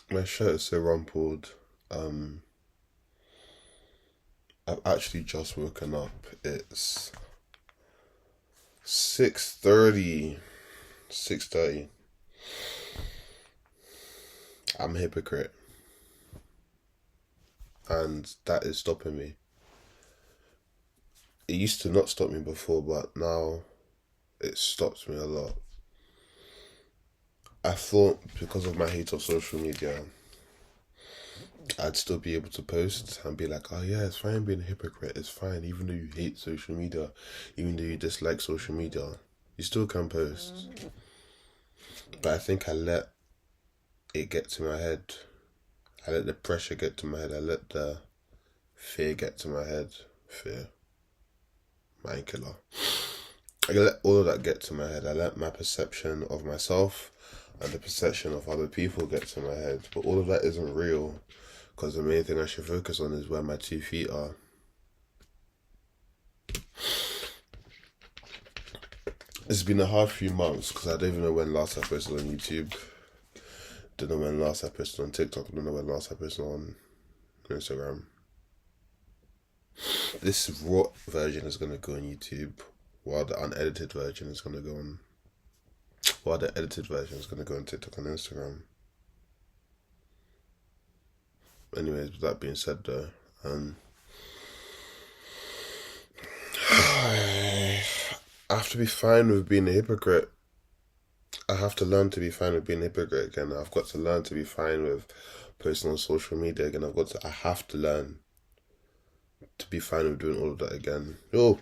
My shirt is so rumpled. Um, I've actually just woken up. It's 6:30. 6:30. I'm a hypocrite, and that is stopping me. It used to not stop me before, but now it stops me a lot. I thought because of my hate of social media, I'd still be able to post and be like, oh yeah, it's fine being a hypocrite. It's fine, even though you hate social media, even though you dislike social media, you still can post. But I think I let it get to my head. I let the pressure get to my head. I let the fear get to my head. Fear. Mind killer. I let all of that get to my head. I let my perception of myself and the perception of other people get to my head. But all of that isn't real. Because the main thing I should focus on is where my 2 feet are. It's been a hard few months because I don't even know when last I posted on YouTube. Don't know when last I posted on TikTok. Don't know when last I posted on Instagram. This raw version is going to go on YouTube, while the unedited version is going to go on. While the edited version is going to go on TikTok and Instagram. Anyways, with that being said, though, I have to be fine with being a hypocrite. I have to learn to be fine with being a hypocrite again. I've got to learn to be fine with posting on social media again. I have to learn to be fine with doing all of that again. Oh,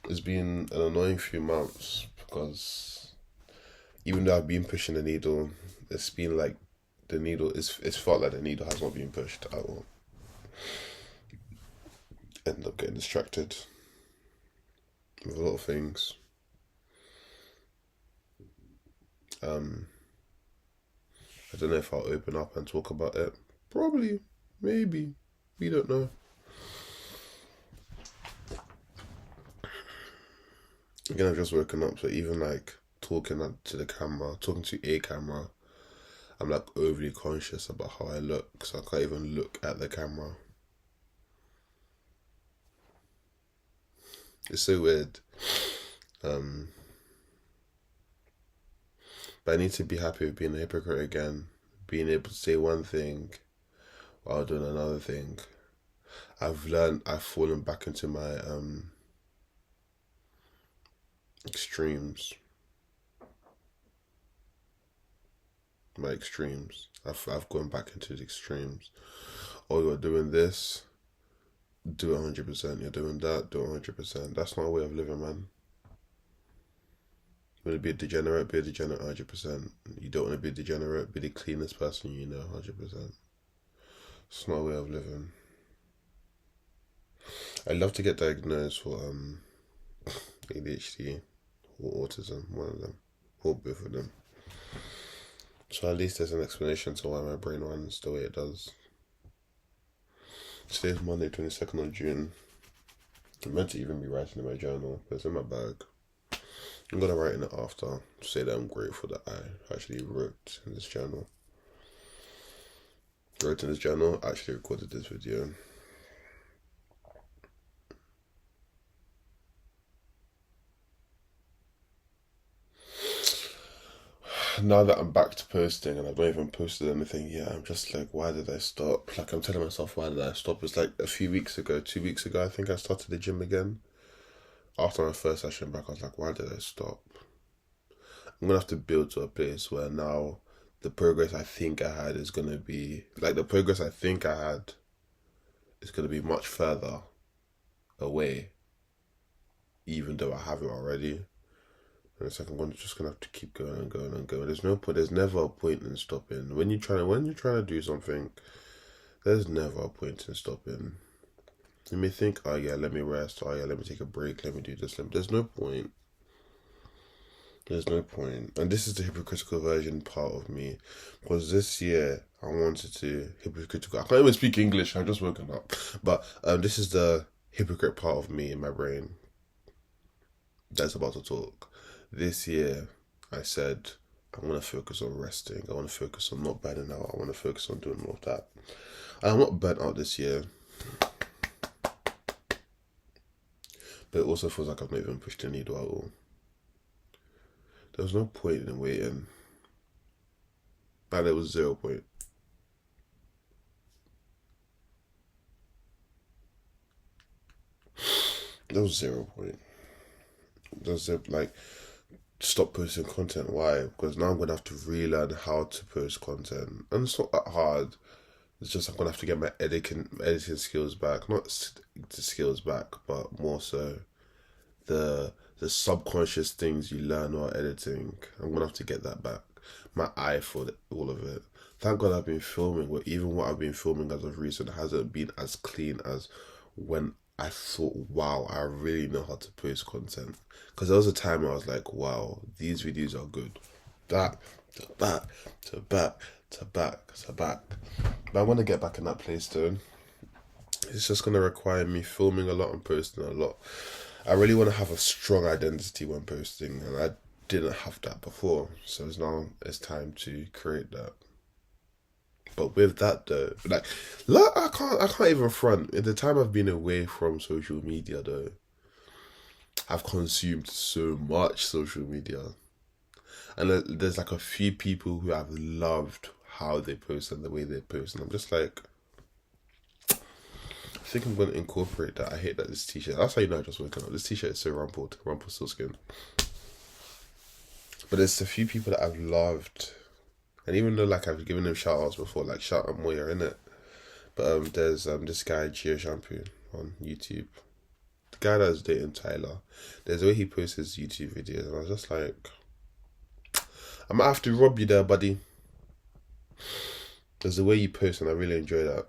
it's been an annoying few months because even though I've been pushing the needle, it's been like it's felt like the needle has not been pushed at all. End up getting distracted with a lot of things. I don't know if I'll open up and talk about it. Probably, maybe, we don't know. Again, I've just woken up, so even like talking to a camera, I'm like overly conscious about how I look, so I can't even look at the camera. It's so weird. But I need to be happy with being a hypocrite again. Being able to say one thing while doing another thing. I've fallen back into my extremes. My extremes. I've gone back into the extremes. Oh, you're doing this, do it 100%. You're doing that, do it 100%. That's not a way of living, man. You want to be a degenerate 100%. You don't want to be a degenerate, be the cleanest person you know 100%. It's not a way of living. I'd love to get diagnosed for ADHD or autism, one of them, or both of them. So at least there's an explanation to why my brain runs the way it does. Today's Monday, 22nd of June. I'm meant to even be writing in my journal, but it's in my bag. I'm going to write in it after to say that I'm grateful that I actually wrote in this journal. Actually recorded this video. Now that I'm back to posting and I've not even posted anything yet, I'm just like, why did I stop? Like, I'm telling myself, why did I stop? It's like 2 weeks ago, I think I started the gym again. After my first session back, I was like, why did I stop? I'm going to have to build to a place where now the progress I think I had is going to be, like, the progress I think I had is going to be much further away, even though I have it already. And it's like I'm just gonna have to keep going and going and going. There's no point. There's never a point in stopping. When you're trying to do something, there's never a point in stopping. You may think, oh yeah, let me rest. Oh yeah, let me take a break. Let me do this. There's no point. There's no point. And this is the hypocritical version part of me, because this year I wanted to hypocritical. I can't even speak English. I've just woken up. But this is the hypocrite part of me in my brain that's about to talk. This year, I said, I want to focus on resting. I want to focus on not burning out. I want to focus on doing more of that. And I'm not burnt out this year, but it also feels like I've not even pushed the needle at all. There was no point in waiting. And there was 0 point. There was 0 point. There's like, stop posting content. Why? Because now I'm going to have to relearn how to post content. And it's not that hard. It's just I'm going to have to get my editing skills back. Not the skills back, but more so the subconscious things you learn while editing. I'm going to have to get that back. My eye for all of it. Thank God I've been filming, but even what I've been filming as of recent hasn't been as clean as when I thought, wow, I really know how to post content. Because there was a time I was like, wow, these videos are good. Back, to back, to back, to back, to back. But I want to get back in that place though. It's just going to require me filming a lot and posting a lot. I really want to have a strong identity when posting, and I didn't have that before. So now it's time to create that. But with that though, like I can't even front. In the time I've been away from social media though, I've consumed so much social media. And there's like a few people who I've loved how they post and the way they post. And I'm just like, I think I'm going to incorporate that. I hate that this t-shirt. That's how you know I just woken up. This t-shirt is so Rumpelstiltskin. But there's a few people that I've loved. And even though like I've given them shout outs before, like shout out Moya, innit? But there's this guy, Geo Shampoo, on YouTube. The guy that's dating Tyler. There's a way he posts his YouTube videos, and I was just like, I might have to rob you there, buddy. There's the way you post, and I really enjoy that.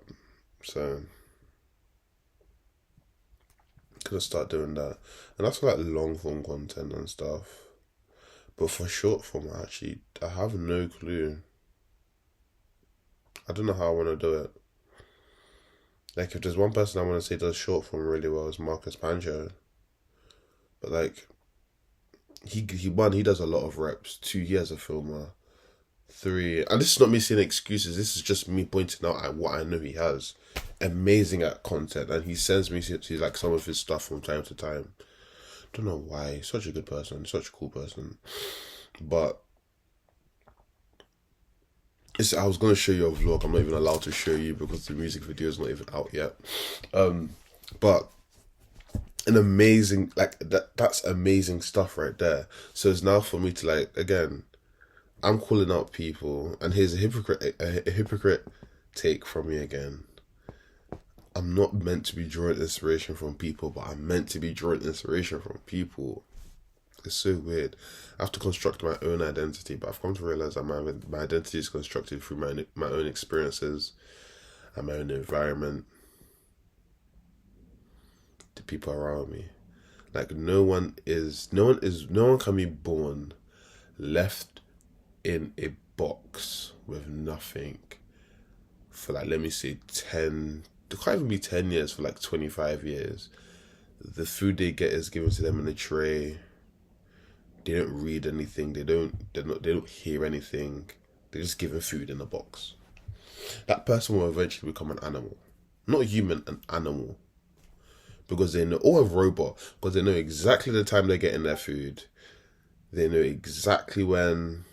So I'm gonna start doing that. And that's for like long form content and stuff. But for short form, I have no clue. I don't know how I want to do it. Like, if there's one person I want to say does short form really well, is Marcus Pancho. But like, he does a lot of reps. 2 years a filmer. 3, and this is not me saying excuses. This is just me pointing out what I know he has. Amazing at content, and he sends me like some of his stuff from time to time. Don't know why. He's such a good person, such a cool person. But I was going to show you a vlog. I'm not even allowed to show you because the music video is not even out yet. But an amazing, like that's amazing stuff right there. So it's now for me to like, again, I'm calling out people, and here's a hypocrite take from me again. I'm not meant to be drawing inspiration from people, but I'm meant to be drawing inspiration from people. It's so weird. I have to construct my own identity, but I've come to realize that my identity is constructed through my own experiences and my own environment, the people around me. Like no one can be born left in a box with nothing for like, let me say 10. It can't even be 10 years, for like 25 years. The food they get is given to them in a tray. They don't read anything. They don't hear anything. They're just given food in a box. That person will eventually become an animal. Not human, an animal. Because they know, or a robot, because they know exactly the time they're getting their food. They know exactly when.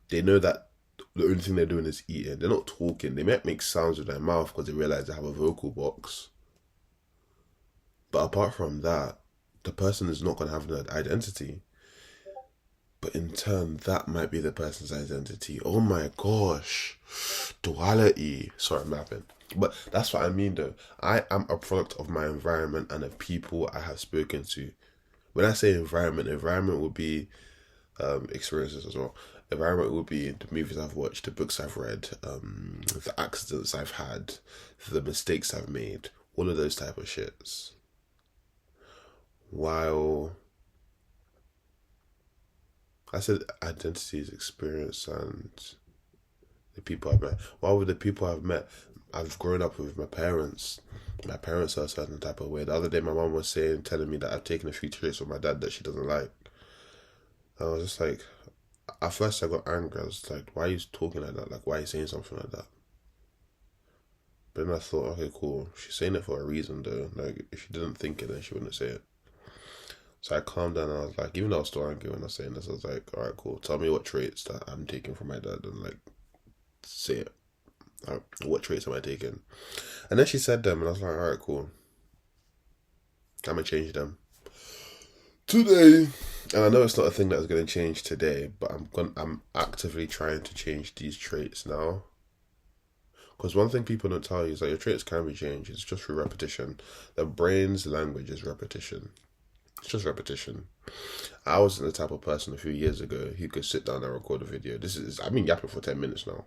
They know that the only thing they're doing is eating. They're not talking. They might make sounds with their mouth because they realize they have a vocal box. But apart from that, the person is not going to have an identity. But in turn, that might be the person's identity. Oh my gosh. Duality. Sorry, I'm napping. But that's what I mean though. I am a product of my environment and the people I have spoken to. When I say environment would be experiences as well. Environment would be the movies I've watched, the books I've read, the accidents I've had, the mistakes I've made, all of those type of shits. While I said identity is experience and the people I've met. While with the people I've met, I've grown up with my parents. My parents are a certain type of way. The other day my mum was telling me that I've taken a few traits from my dad that she doesn't like. And I was just like, at first I got angry. I was like, why are you talking like that? Like, why are you saying something like that? But then I thought, okay, cool. She's saying it for a reason, though. Like, if she didn't think it, then she wouldn't say it. So I calmed down and I was like, even though I was still angry when I was saying this, I was like, all right, cool. Tell me what traits that I'm taking from my dad and, like, say it. Like, what traits am I taking? And then she said them and I was like, all right, cool. I'm going to change them today. And I know it's not a thing that's going to change today, but I'm actively trying to change these traits now. Because one thing people don't tell you is that your traits can be changed. It's just through repetition. The brain's language is repetition. It's just repetition. I wasn't the type of person a few years ago who could sit down and record a video. I've been yapping for 10 minutes now.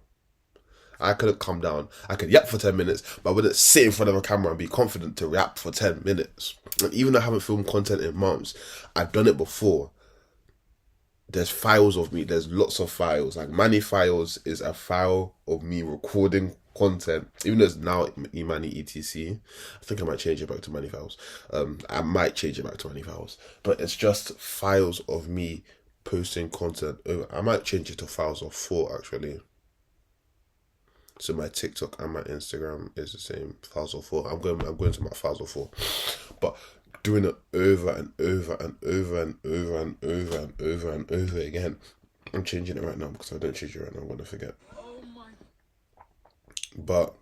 I couldn't come down. I could yap for 10 minutes, but I wouldn't sit in front of a camera and be confident to rap for 10 minutes. And even though I haven't filmed content in months, I've done it before. There's files of me. There's lots of files. Like, Manny Files is a file of me recording content. Even though it's now Imani ETC, I think I might change it back to Manny Files. I might change it back to Manny Files. But it's just files of me posting content. I might change it to files of 4, actually. So my TikTok and my Instagram is the same, files of 4. I'm going to my files of 4. But doing it over and over and over and over and over and over and over again. I'm changing it right now because if I don't change it right now, I'm going to forget. But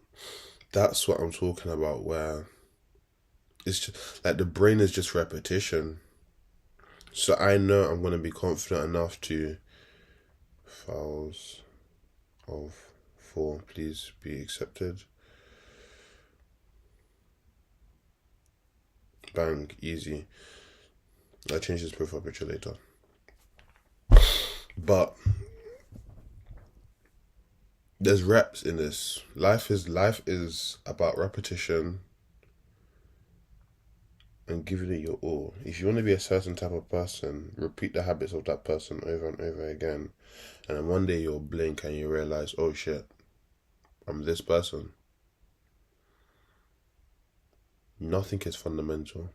that's what I'm talking about, where it's just like the brain is just repetition. So I know I'm going to be confident enough to files of 4, please be accepted. Bang, easy. I'll change this profile picture later. But there's reps in this. Life is about repetition and giving it your all. If you want to be a certain type of person, repeat the habits of that person over and over again. And then one day you'll blink and you realize, oh shit, I'm this person. Nothing is fundamental.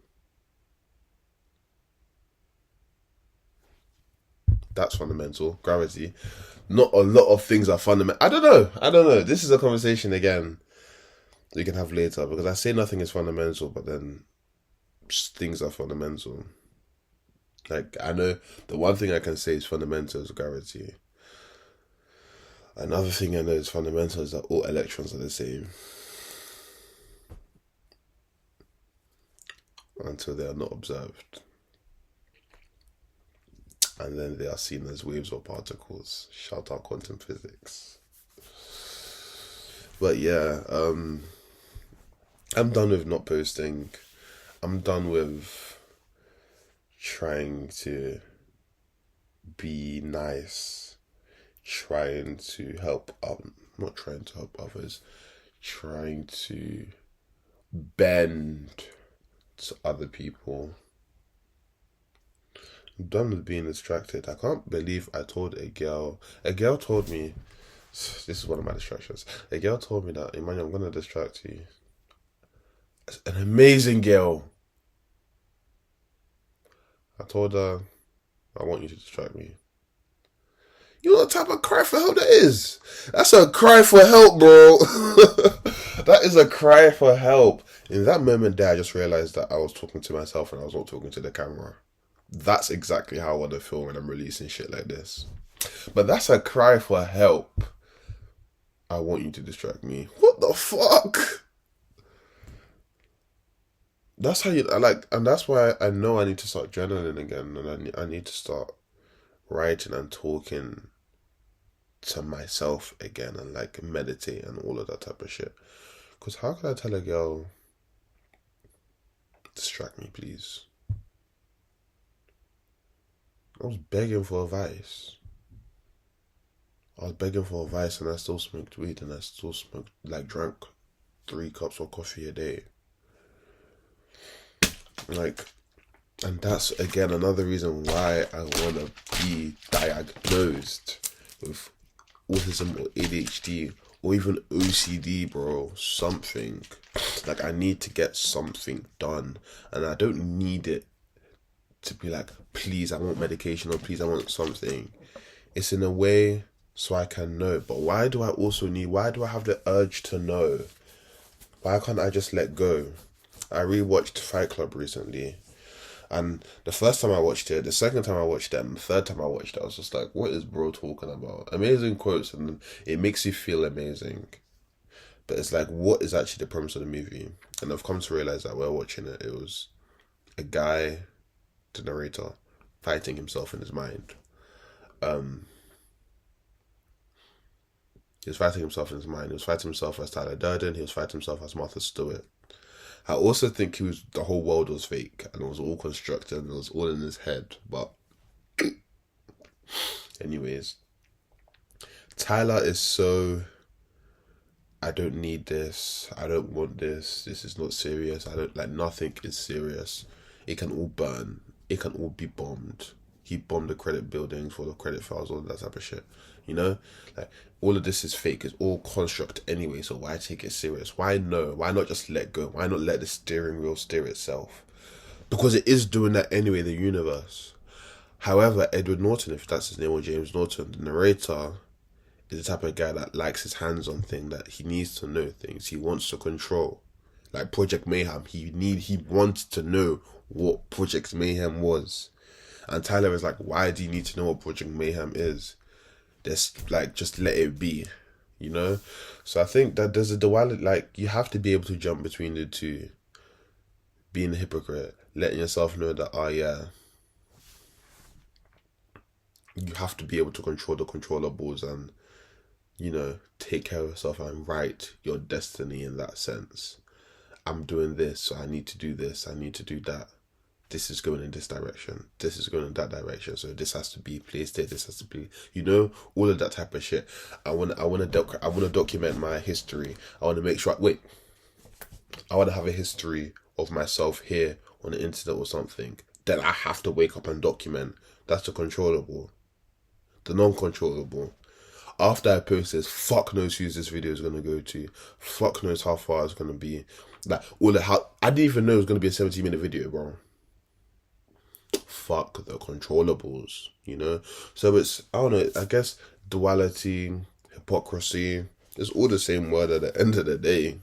That's fundamental. Gravity. Not a lot of things are fundamental. I don't know. This is a conversation again we can have later, because I say nothing is fundamental, but then things are fundamental. Like, I know the one thing I can say is fundamental is gravity. Another thing I know is fundamental is that all electrons are the same. Until they are not observed. And then they are seen as waves or particles. Shout out quantum physics. But yeah, I'm done with not posting. I'm done with trying to be nice. Trying to help, not trying to help others. Trying to bend to other people. I'm done with being distracted. I can't believe I told a girl told me, this is one of my distractions. A girl told me that, Emmanuel, I'm going to distract you. It's an amazing girl. I told her, I want you to distract me. You know what type of cry for help that is? That's a cry for help, bro. That is a cry for help. In that moment there, I just realized that I was talking to myself and I was not talking to the camera. That's exactly how I want to feel when I'm releasing shit like this. But that's a cry for help. I want you to distract me. What the fuck? That's how you, and that's why I know I need to start journaling again, and I need to start writing and talking to myself again, and like meditate and all of that type of shit. Because how can I tell a girl, distract me, please? I was begging for advice. And I still smoked weed, and I still drank 3 cups of coffee a day. And that's again another reason why I want to be diagnosed with autism or ADHD or even OCD, bro. Something. Like, I need to get something done, and I don't need it to be like, please, I want medication, or please, I want something. It's in a way so I can know. But why do I have the urge to know? Why can't I just let go? I rewatched Fight Club recently. And the first time I watched it, the second time I watched it, and the third time I watched it, I was just like, what is bro talking about? Amazing quotes, and it makes you feel amazing. But it's like, what is actually the premise of the movie? And I've come to realize that while watching it, it was a guy, the narrator, fighting himself in his mind. He was fighting himself in his mind. He was fighting himself as Tyler Durden. He was fighting himself as Martha Stewart. I also think the whole world was fake and it was all constructed and it was all in his head. But anyways, Tyler is so, I don't need this. I don't want this. This is not serious. Nothing is serious. It can all burn. It can all be bombed. He bombed the credit buildings for the credit files, all that type of shit. You know? Like, all of this is fake. It's all construct anyway, so why take it serious? Why no? Why not just let go? Why not let the steering wheel steer itself? Because it is doing that anyway, the universe. However, Edward Norton, if that's his name, or James Norton, the narrator, is the type of guy that likes his hands on things, that he needs to know things. He wants to control. Like Project Mayhem, he wants to know what Project Mayhem was. And Tyler is like, why do you need to know what Project Mayhem is? Just let it be, you know? So I think that there's a duality, like, you have to be able to jump between the two. Being a hypocrite, letting yourself know that, oh yeah, you have to be able to control the controllables and, you know, take care of yourself and write your destiny in that sense. I'm doing this, so I need to do this, I need to do that. This is going in this direction. This is going in that direction. So this has to be placed there. This has to be, you know, all of that type of shit. I want to document my history. I want to make sure. I want to have a history of myself here on the internet or something. Then I have to wake up and document. That's the controllable. The non-controllable. After I post this, fuck knows who this video is gonna go to. Fuck knows how far it's gonna be. Like I didn't even know it was gonna be a 17-minute video, bro. Fuck the controllables, you know? So it's, I don't know, I guess duality, hypocrisy, it's all the same word at the end of the day,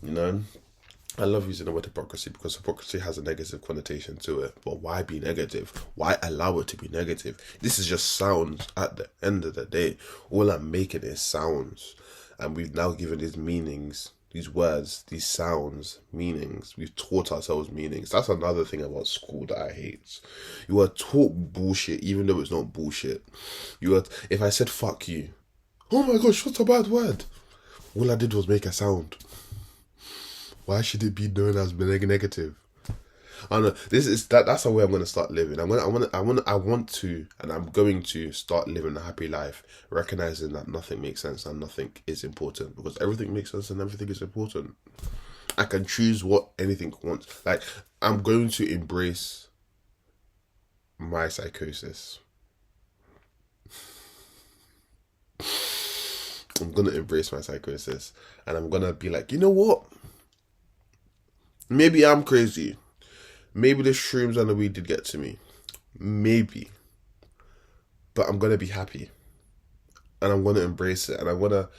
you know? I love using the word hypocrisy because hypocrisy has a negative connotation to it. But why be negative? Why allow it to be negative? This is just sounds at the end of the day. All I'm making is sounds. And we've now given these meanings, these words, these sounds, meanings. We've taught ourselves meanings. That's another thing about school that I hate. You are taught bullshit even though it's not bullshit. If I said fuck you, oh my gosh, what's a bad word? All I did was make a sound. Why should it be known as negative? I don't know. That's the way I'm gonna start living. I want to, and I'm going to start living a happy life, recognizing that nothing makes sense and nothing is important, because everything makes sense and everything is important. I can choose what anything wants. Like, I'm going to embrace my psychosis. I'm gonna embrace my psychosis, and I'm gonna be like, you know what? Maybe I'm crazy. Maybe the shrooms and the weed did get to me. Maybe. But I'm going to be happy. And I'm going to embrace it. And I'm going to,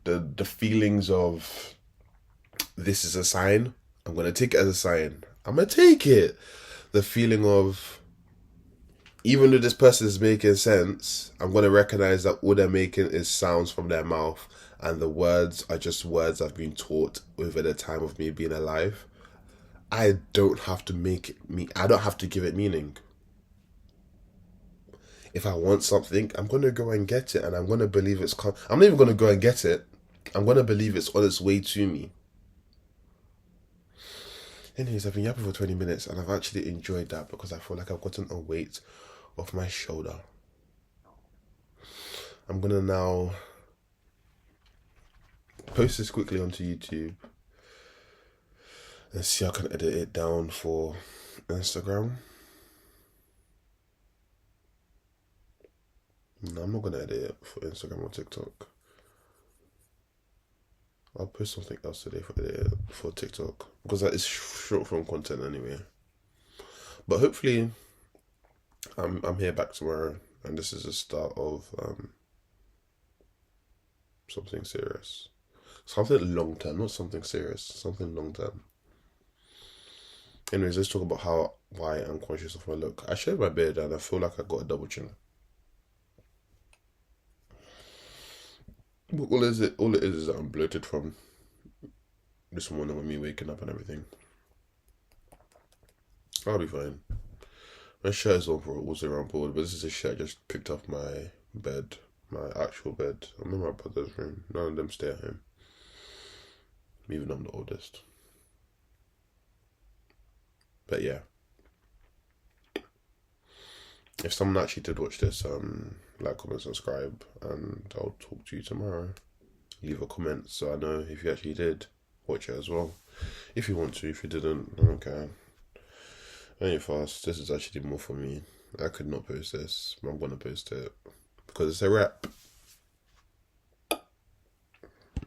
the feelings of, this is a sign. I'm going to take it as a sign. I'm going to take it. The feeling of, even though this person is making sense, I'm going to recognize that all they're making is sounds from their mouth. And the words are just words I've been taught over the time of me being alive. I don't have to I don't have to give it meaning. If I want something, I'm going to go and get it, and I'm going to believe I'm not even going to go and get it. I'm going to believe it's on its way to me. Anyways, I've been yapping for 20 minutes, and I've actually enjoyed that because I feel like I've gotten a weight off my shoulder. I'm going to now post this quickly onto YouTube. Let's see how I can edit it down for Instagram. No, I'm not going to edit it for Instagram or TikTok. I'll post something else today for TikTok, because that is short form content anyway. But hopefully I'm here back tomorrow, and this is the start of something serious. Something long term, not something serious, something long term. Anyways, let's talk about why I'm conscious of my look. I shaved my beard and I feel like I got a double chin. But all it is that I'm bloated from this morning with me waking up and everything. I'll be fine. My shirt is also around board, but this is a shirt I just picked off my bed, my actual bed. I'm in my brother's room. None of them stay at home. Even though I'm the oldest. But yeah. If someone actually did watch this, like, comment, subscribe, and I'll talk to you tomorrow. Leave a comment so I know if you actually did watch it as well. If you want to, if you didn't, I don't care. I ain't fast. This is actually more for me. I could not post this, but I'm gonna post it because it's a wrap.